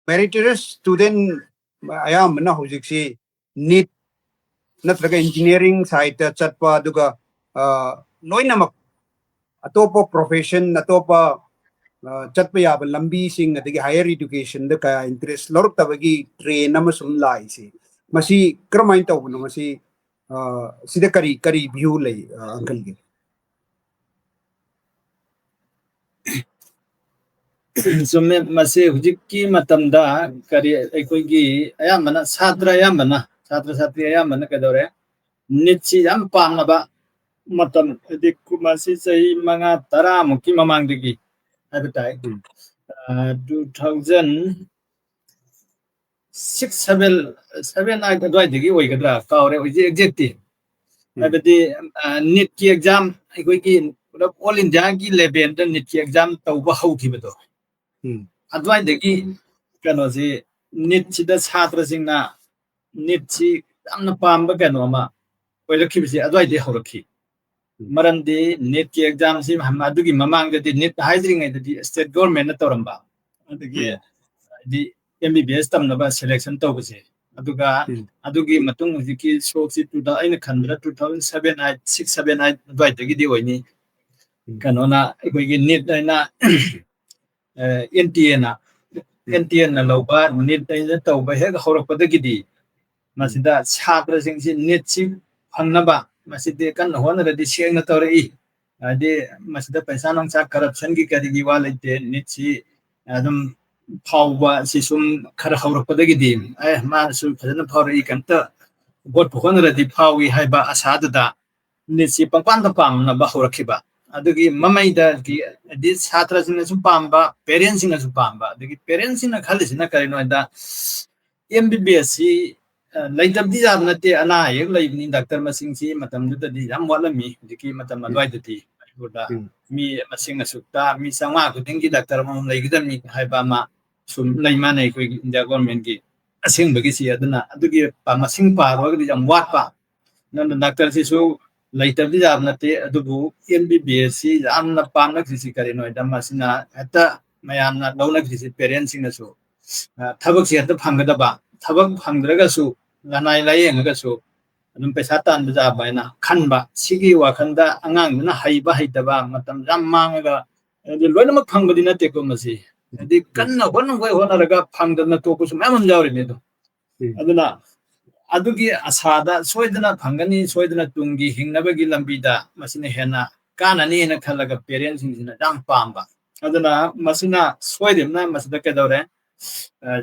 meritorious student ayamana hujiksi NEET natraga engineering side chatpa aduga loinamak atopa profession atopa chatpa yaba lambi sing adagi higher education da kaya interest loruk tabagi train amasum lai si masi kramain tawno masi sida kari view lay uncle gi so masi hujiki matamda kari aikoigi ayamana satra satri ayamana kadore nitsi yam pamnaba matam dikku masi sei manga tara muki mamangdigi habitai 2006-7 adwaidagi oigadra kaure exactly habidi NEET ki exam aikoigi all India ki level da NEET ki exam tauba haukhibado adwaidagi kanosi NEET sida satra singna NEET si yamna pamba kanoma oilakhibisi adwaidi haurakhi maramdi NEET ki exam si adugi mamangdadi NEET haidringaidadi state government na tawramba adagi di MBBS tamnaba selection tawbase aduga adugi matung hujiki soksi tuda aina khandra 2007-8 adwaidagi di oini kanona aikoigi NEET aina NTA na lauba NEET aina tawba hek haurakpadagidi masida chhatra singsi NEET si phangnaba maside kan honaradi sengna tawrai ade masida paisa nongsa corruption gi kadigi walaite NEET si adum phawba si sum khara haurakpadagidi ma su phajana phawrai kanta bot honaradi phawi haiba asadada NEET si pangpanda pamna ba haurakhiba adugi mamaida ki di chhatra singna sum pamba parents singna sum pamba adugi parents singna khalisina karino da MBBS si laitabdi jamnate ana yek laibni doctor masing si matam dudadi jam walami diki matam adwaidati buda mi masing asukta mi sanga kudingi doctor mam laigidami haiba ma sum laimana ko India government ki asing bagi si aduna adugi pa masing paro gi jam watpa nan doctor si su laitabdi jamnate adubu MBBS si jamna pamna krisi karino da masina ata mayamna launa krisi parents singa su thabak si ata phangada thabak phangdraga su lanai layeng so adum pesa tan baja baina khanba sigi wakhanda angang na haiba haitaba matam jam mangaga loina mak phangdi na te ko masi adi kanna hon hoi honaraga phangdana to ko sum amam jawri me do aduna adugi asada soidana phangani soidana tungi hingnabagi lambida masina hena kanani na khalaga parents singina jam pamba aduna masina soidemna masida kedore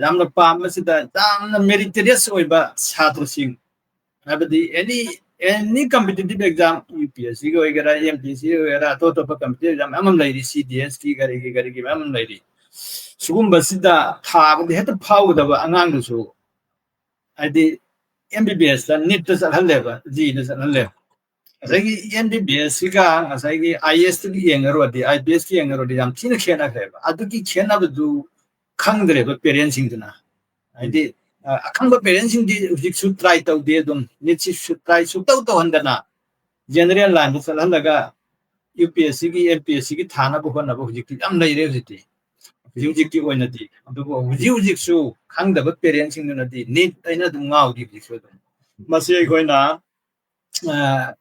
jamna pamba sida jamna meritorious oiba chhatra sing habdi any competitive exam UPSC go egara MPC egara to competitive exam amam lairi CDS ki gari amam lairi sugumba sida thagdi heta phawdaba angang du su adi MBBS da NEET da salhaleba G da salhaleba asagi MBBS ga asagi IS ki yengaro di IPS ki yengaro di jam thina khena kheba adugi khena du khangdreba parents singduna adi akhangba parents sing di hujik su try taw de dum NEET si su try su taw handana general line da salhalaga UPSC ki MPSC ki thana bu hona bu hujik am leire hujiti hujik ki oina di adugo hujik su khangdaba parents singduna di NEET aina dum ngau di hujik su dum masi goina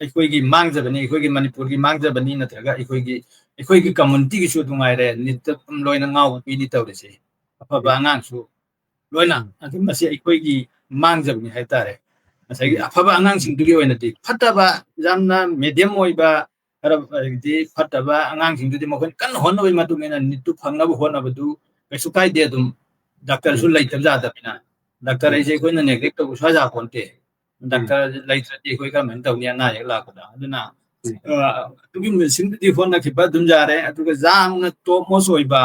aikoigi mangjabani aikoigi manipur gi mangjabani natraga aikoigi community gi su dungaire NEET loina ngau pi ni tawrese afaba angang su loina adu masi aikoigi mangjabani haitare masai afaba angang sing dugi oina di phataba jamna medium oiba di phataba angang sing dudi mokon kan honoi matungena NEET tu phangnabu honabu du kaisu kai de dum doctor su laitab jada bina doctor ai je koina neglect to saja konte doctor laitrati koi ka men tawnia na yak la koda aduna tugi sing di phone na khiba dum jare atuga jamna to mosoiba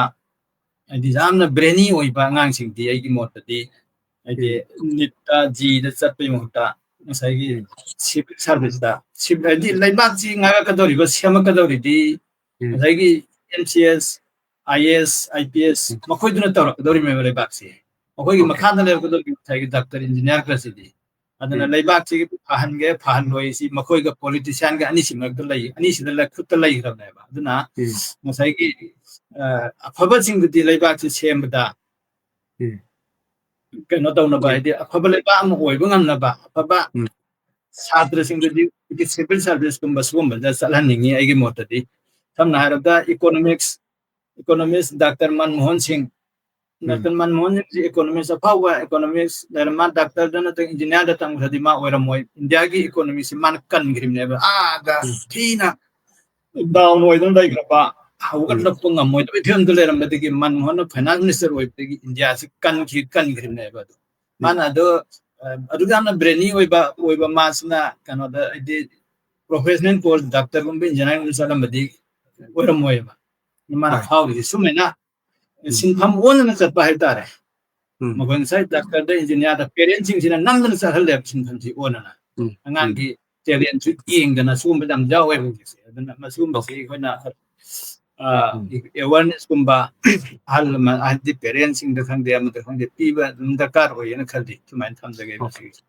adi jamna brainy oiba ngang sing di ai gi mot di adi NEET ta G da chatpe mota masai gi civil service da civil adi laibak ji ngaga ka dori go sema ka dori di masai gi MCS IS IPS makoi duna tawra dori me laibak si makoi gi makhana le ko dori thai gi doctor engineer ka si di aduna laibak ji phahan loi si makoi ga politician ga ani simak da lai ani sida la khutta lai rabna ba aduna masai gi afaba sing di laibak ji sembada ꯀꯩꯅꯣ ꯇꯧꯅꯕ ꯍꯥꯏꯗꯤ ꯑꯐꯕ ꯂꯩꯕꯥꯛ ꯑꯃ ꯑꯣꯏꯕ ꯉꯝꯅꯕ ꯑꯐꯕ ꯁꯥꯇ꯭ꯔꯁꯤꯡꯗꯨꯗꯤ civil ꯁꯥꯔꯚꯤꯁꯀꯨꯝꯕ ꯁꯤꯒꯨꯝꯕꯗ ꯆꯠꯍꯟꯅꯤꯡꯉꯤ ꯑꯩꯒꯤ ꯃꯣꯠꯇꯗꯤ ꯁꯝꯅ ꯍꯥꯏꯔꯕꯗ ꯏꯀꯣꯅꯣꯃꯤꯁ ꯗꯥꯛꯇꯔ ꯃꯟꯃꯣꯍꯟ ꯁꯤꯡ ꯗꯥꯛꯇꯔ ꯃꯟꯃꯣꯍꯟ ꯁꯤꯡꯁꯤ ꯏꯀꯣꯅꯣꯃꯤꯛꯁ ꯑꯐꯥꯎꯕ ꯏꯀꯣꯅꯣꯃꯤꯛꯁ ꯃꯥ ꯗꯥꯛꯇꯔꯗ ꯅꯠꯇ꯭ꯔꯒ ꯏꯟꯖꯤꯅꯤꯌꯥꯔꯗ ꯇꯝꯈ꯭ꯔꯗꯤ ꯃꯥ ꯑꯣꯏꯔꯝꯃꯣꯏ ꯏꯟꯗꯤꯌꯥꯒꯤ ꯏꯀꯣꯅꯣꯃꯤꯁꯤ ꯃꯥꯅ ꯀꯟꯈ꯭ꯔꯤꯕꯅꯦꯕ ꯊꯤꯅ ꯗꯥꯎꯟ ꯑꯣꯏꯗꯨꯅ ꯂꯩꯈ꯭ꯔꯕ ꯍꯧꯒꯠꯂꯛꯄ ꯉꯝꯃꯣꯏꯗꯕ ꯐꯤꯕꯝꯗ ꯂꯩꯔꯝꯕꯗꯒꯤ ꯃꯟꯃꯣꯍꯟꯅ ꯐꯥꯏꯅꯥꯟꯁ ꯃꯤꯅꯤꯁꯇꯔ ꯑꯣꯏꯕꯗꯒꯤ ꯏꯟꯗꯤꯌꯥꯁꯤ ꯀꯟꯈ꯭ꯔꯤꯕꯅꯦꯕ ꯑꯗꯨ ꯃꯥꯅ ꯑꯗꯨ ꯌꯥꯝꯅ ꯕ꯭ꯔꯦꯅꯤ ꯑꯣꯏꯕ ꯃꯥꯁꯤꯅ ꯀꯩꯅꯣꯗ ꯍꯥꯏꯗꯤ ꯄ꯭ꯔꯣꯐꯦꯁꯅꯦꯜ ꯀꯣꯔꯁ ꯗꯥꯛꯇꯔꯒꯨꯝꯕ ꯏꯟꯖꯤꯅꯤꯌꯥꯔꯒꯨꯝꯕ ꯆꯠꯂꯝꯕꯗꯤ ꯑꯣꯏꯔꯝꯃꯣꯏꯕ ꯃꯥꯅ ꯐꯥꯎꯔꯤꯁꯤ ꯁꯨꯃꯥꯏꯅ ꯁꯤꯟꯐꯝ ꯑꯣꯟꯅ ꯆꯠꯄ ꯍꯥꯏꯇꯥꯔꯦ ꯃꯈꯣꯏ ꯉꯁꯥꯏ ꯗꯥꯛꯇꯔꯗ ꯏꯟꯖꯤꯅꯤꯌꯥꯔꯗ ꯄꯦꯔꯦꯟꯁꯤꯡꯁꯤꯅ ꯅꯝꯗꯅ ꯆꯠꯍꯜꯂꯦꯕ ꯁꯤꯟꯐꯝꯁꯤ ꯑꯣꯟꯅꯅ ꯑꯉꯥꯡꯒꯤ ꯇꯦꯂꯦꯟꯁꯨ ꯌꯦꯡꯗꯅ ꯁꯤꯒꯨꯝꯕ ꯌꯥꯝ ꯌꯥꯎꯋꯦꯕ ꯍꯧꯖꯤꯛꯁꯦ ꯑꯗꯨꯅ ꯃꯁꯤꯒꯨꯝꯕꯁꯤ ꯑꯩꯈꯣꯏꯅ ꯑꯦꯋꯥꯔꯅꯦꯁꯀꯨꯝꯕ ꯑꯍꯜ ꯂꯃꯟ ꯍꯥꯏꯗꯤ ꯄꯦꯔꯦꯟꯁꯤꯡꯗ ꯈꯪꯗꯦ ꯑꯃꯗ ꯈꯪꯗꯦ ꯄꯤꯕ ꯑꯗꯨꯝ ꯗꯔꯀꯥꯔ ꯑꯣꯏꯌꯦꯅ ꯈꯜꯂꯤ ꯁꯨꯃꯥꯏꯅ ꯊꯝꯖꯒꯦ ꯃꯁꯤꯒꯤꯁꯦ